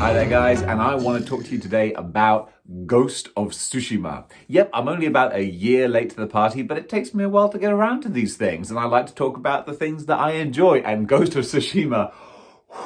Hi there guys, and I want to talk to you today about Ghost of Tsushima. Yep, I'm only about a year late to the party, but it takes me a while to get around to these things, and I like to talk about the things that I enjoy, and Ghost of Tsushima,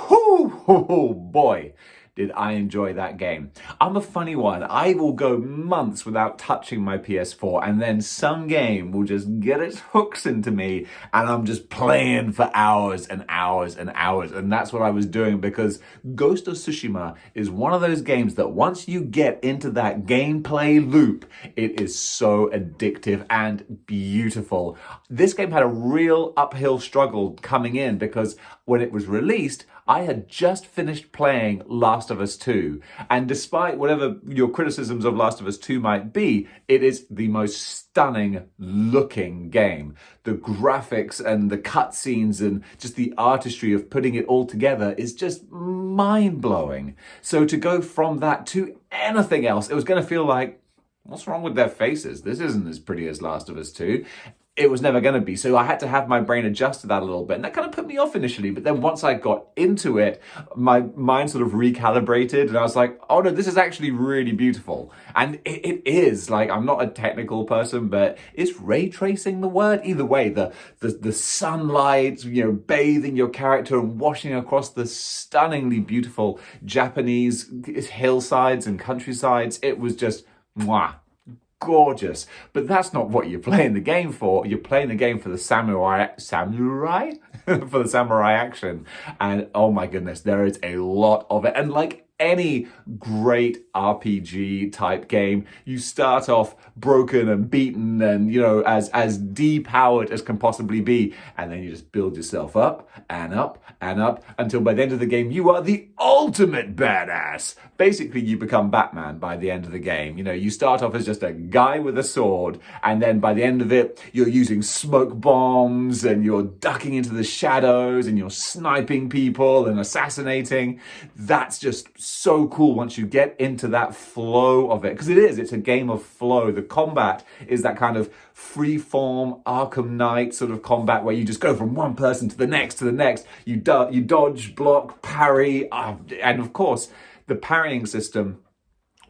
whoo, boy, did I enjoy that game. I'm a funny one. I will go months without touching my PS4, and then some game will just get its hooks into me, and I'm just playing for hours and hours and hours. And that's what I was doing, because Ghost of Tsushima is one of those games that once you get into that gameplay loop, it is so addictive and beautiful. This game had a real uphill struggle coming in, because when it was released, I had just finished playing Last of Us 2, and despite whatever your criticisms of Last of Us 2 might be, it is the most stunning looking game. The graphics and the cutscenes and just the artistry of putting it all together is just mind-blowing. So to go from that to anything else, it was going to feel like, what's wrong with their faces? This isn't as pretty as Last of Us 2. It was never going to be. So I had to have my brain adjust to that a little bit. And that kind of put me off initially. But then once I got into it, my mind sort of recalibrated. And I was like, oh no, this is actually really beautiful. And it is. Like, I'm not a technical person, but is ray tracing the word? Either way, the sunlight, bathing your character and washing across the stunningly beautiful Japanese hillsides and countrysides. It was just, mwah. Gorgeous. But that's not what you're playing the game for. You're playing the game for the samurai for the samurai action. And oh my goodness, there is a lot of it. And like any great RPG type game, you start off broken and beaten and, as depowered as can possibly be. And then you just build yourself up and up and up until by the end of the game, you are the ultimate badass. Basically, you become Batman by the end of the game. You start off as just a guy with a sword. And then by the end of it, you're using smoke bombs and you're ducking into the shadows and you're sniping people and assassinating. That's just so cool once you get into that flow of it, because it's a game of flow. The combat is that kind of free-form Arkham Knight sort of combat where you just go from one person to the next. You dodge, block, parry, and of course the parrying system,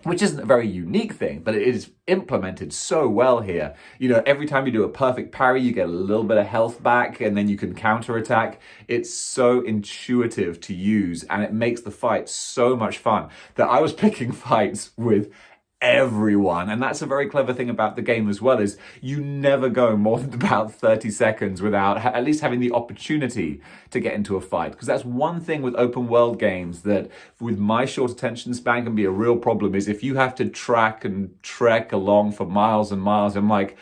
which isn't a very unique thing, but it is implemented so well here. Every time you do a perfect parry, you get a little bit of health back, and then you can counterattack. It's so intuitive to use, and it makes the fight so much fun that I was picking fights with everyone. And that's a very clever thing about the game as well, is you never go more than about 30 seconds without at least having the opportunity to get into a fight. Because that's one thing with open world games that with my short attention span can be a real problem, is if you have to track and trek along for miles and miles, I'm like,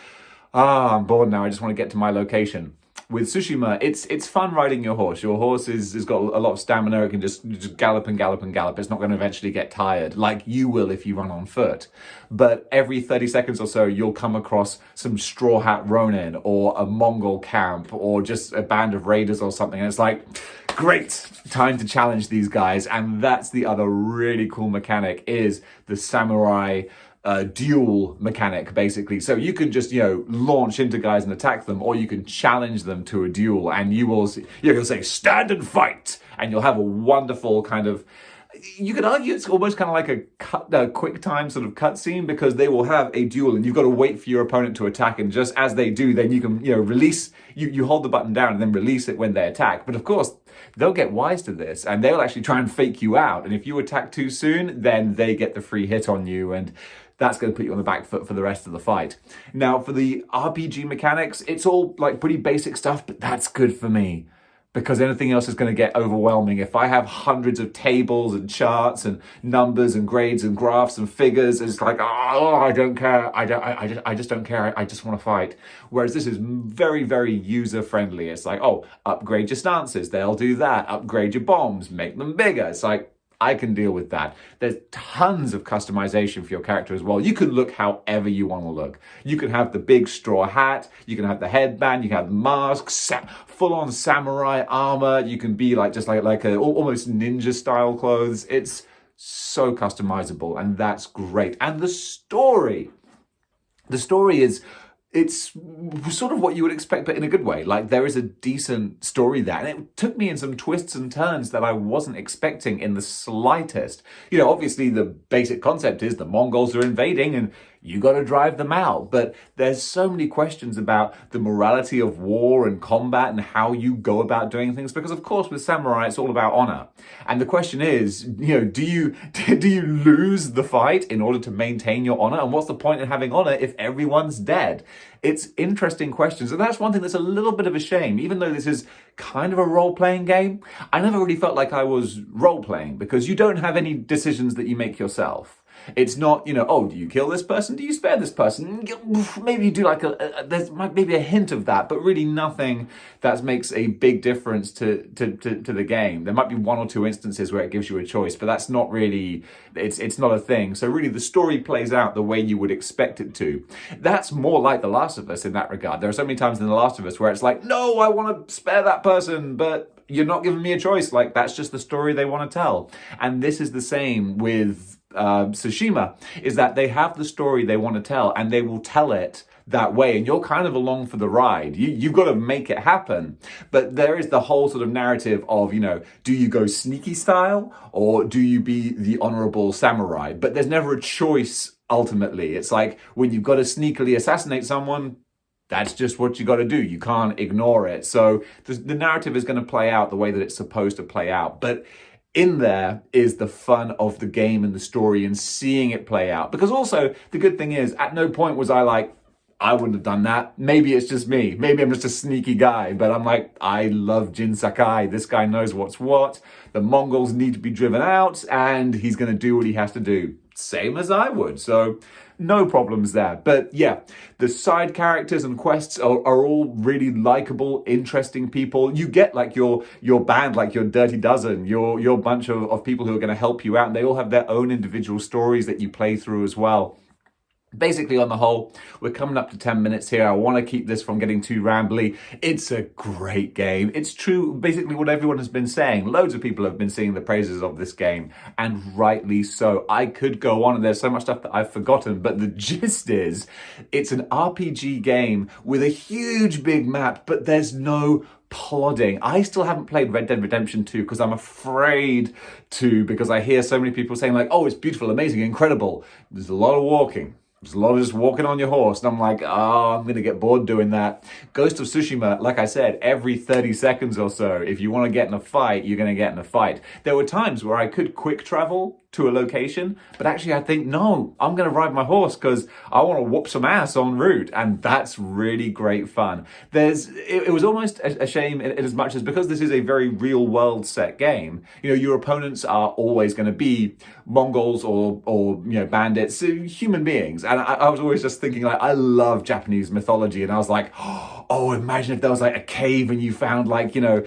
I'm bored now, I just want to get to my location. With Tsushima, it's fun riding your horse. Your horse has got a lot of stamina. It can just gallop and gallop and gallop. It's not going to eventually get tired, like you will if you run on foot. But every 30 seconds or so, you'll come across some Straw Hat Ronin or a Mongol camp or just a band of raiders or something. And it's like, great, time to challenge these guys. And that's the other really cool mechanic, is the samurai duel mechanic, basically. So you can just, launch into guys and attack them, or you can challenge them to a duel, and you'll say, stand and fight, and you'll have a wonderful kind of, you could argue it's almost kind of like a quick time sort of cutscene, because they will have a duel and you've got to wait for your opponent to attack, and just as they do, then you can, release, you hold the button down and then release it when they attack. But of course, they'll get wise to this, and they'll actually try and fake you out. And if you attack too soon, then they get the free hit on you, and that's going to put you on the back foot for the rest of the fight. Now, for the RPG mechanics, it's all like pretty basic stuff, but that's good for me, because anything else is going to get overwhelming. If I have hundreds of tables and charts and numbers and grades and graphs and figures, it's like, I don't care. I just don't care. I just want to fight. Whereas this is very, very user friendly. It's like, upgrade your stances. They'll do that. Upgrade your bombs. Make them bigger. It's like, I can deal with that. There's tons of customization for your character as well. You can look however you want to look. You can have the big straw hat, you can have the headband, you can have masks, full-on samurai armor. You can be like a almost ninja style clothes. It's so customizable, and that's great. And the story is it's sort of what you would expect, but in a good way. Like, there is a decent story there. And it took me in some twists and turns that I wasn't expecting in the slightest. You know, obviously the basic concept is the Mongols are invading and you got to drive them out. But there's so many questions about the morality of war and combat and how you go about doing things. Because of course, with samurai, it's all about honor. And the question is, you know, do you lose the fight in order to maintain your honor? And what's the point in having honor if everyone's dead? It's interesting questions. And that's one thing that's a little bit of a shame. Even though this is kind of a role-playing game, I never really felt like I was role-playing because you don't have any decisions that you make yourself. It's not, you know, oh, do you kill this person? Do you spare this person? Maybe you do like there's maybe a hint of that, but really nothing that makes a big difference to the game. There might be one or two instances where it gives you a choice, but that's not really, it's not a thing. So really the story plays out the way you would expect it to. That's more like The Last of Us in that regard. There are so many times in The Last of Us where it's like, no, I want to spare that person, but you're not giving me a choice. Like, that's just the story they want to tell. And this is the same with Tsushima, is that they have the story they want to tell and they will tell it that way, and you're kind of along for the ride. You've got to make it happen. But there is the whole sort of narrative of, you know, do you go sneaky style or do you be the honorable samurai? But there's never a choice ultimately. It's like when you've got to sneakily assassinate someone, that's just what you got to do. You can't ignore it. So the narrative is going to play out the way that it's supposed to play out. But in there is the fun of the game and the story and seeing it play out. Because also, the good thing is, at no point was I like, I wouldn't have done that. Maybe it's just me. Maybe I'm just a sneaky guy. But I'm like, I love Jin Sakai. This guy knows what's what. The Mongols need to be driven out, and he's going to do what he has to do. Same as I would. So no problems there. But yeah, the side characters and quests are all really likable, interesting people. You get like your band, like your Dirty Dozen, your bunch of people who are going to help you out. And they all have their own individual stories that you play through as well. Basically, on the whole, we're coming up to 10 minutes here. I want to keep this from getting too rambly. It's a great game. It's true, basically what everyone has been saying. Loads of people have been singing the praises of this game, and rightly so. I could go on, and there's so much stuff that I've forgotten, but the gist is, it's an RPG game with a huge big map, but there's no plodding. I still haven't played Red Dead Redemption 2 because I'm afraid to, because I hear so many people saying like, oh, it's beautiful, amazing, incredible. There's a lot of walking. There's a lot of just walking on your horse. And I'm like, oh, I'm going to get bored doing that. Ghost of Tsushima, like I said, every 30 seconds or so, if you want to get in a fight, you're going to get in a fight. There were times where I could quick travel to a location, but actually I think, no, I'm going to ride my horse because I want to whoop some ass en route. And that's really great fun. It was almost a shame in as much as, because this is a very real world set game, you know, your opponents are always going to be Mongols or you know, bandits, human beings. And I was always just thinking, like, I love Japanese mythology, and I was like, oh, imagine if there was like a cave and you found like, you know,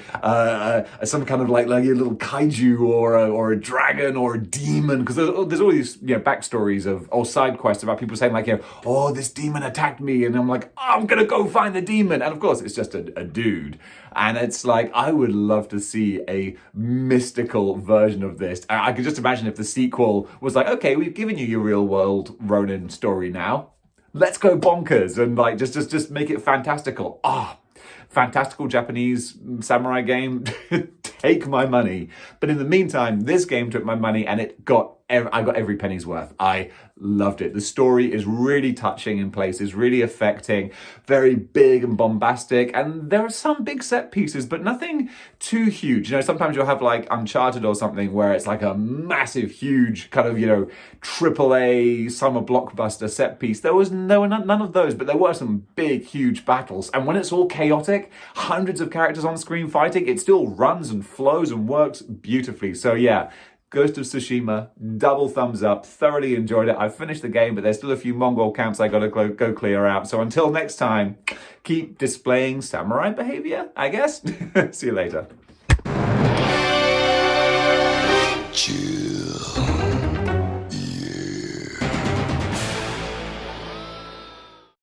some kind of like a little kaiju or a dragon or a demon, because there's all these, you know, backstories or side quests about people saying like, you know, oh, this demon attacked me, and I'm like, oh, I'm gonna go find the demon, and of course it's just a dude. And it's like, I would love to see a mystical version of this. I could just imagine if the sequel was like, okay, we've given you your real world Ronin story now. Let's go bonkers and like just make it fantastical. Fantastical Japanese samurai game. Take my money. But in the meantime, this game took my money, and I got every penny's worth. I loved it. The story is really touching in places, really affecting, very big and bombastic. And there are some big set pieces, but nothing too huge. You know, sometimes you'll have like Uncharted or something where it's like a massive, huge kind of, you know, AAA summer blockbuster set piece. There were none of those, but there were some big, huge battles. And when it's all chaotic, hundreds of characters on screen fighting, it still runs and flows and works beautifully. So yeah, Ghost of Tsushima, double thumbs up, thoroughly enjoyed it. I finished the game, but there's still a few Mongol camps I gotta go clear out. So until next time, keep displaying samurai behavior, I guess. See you later. Chill.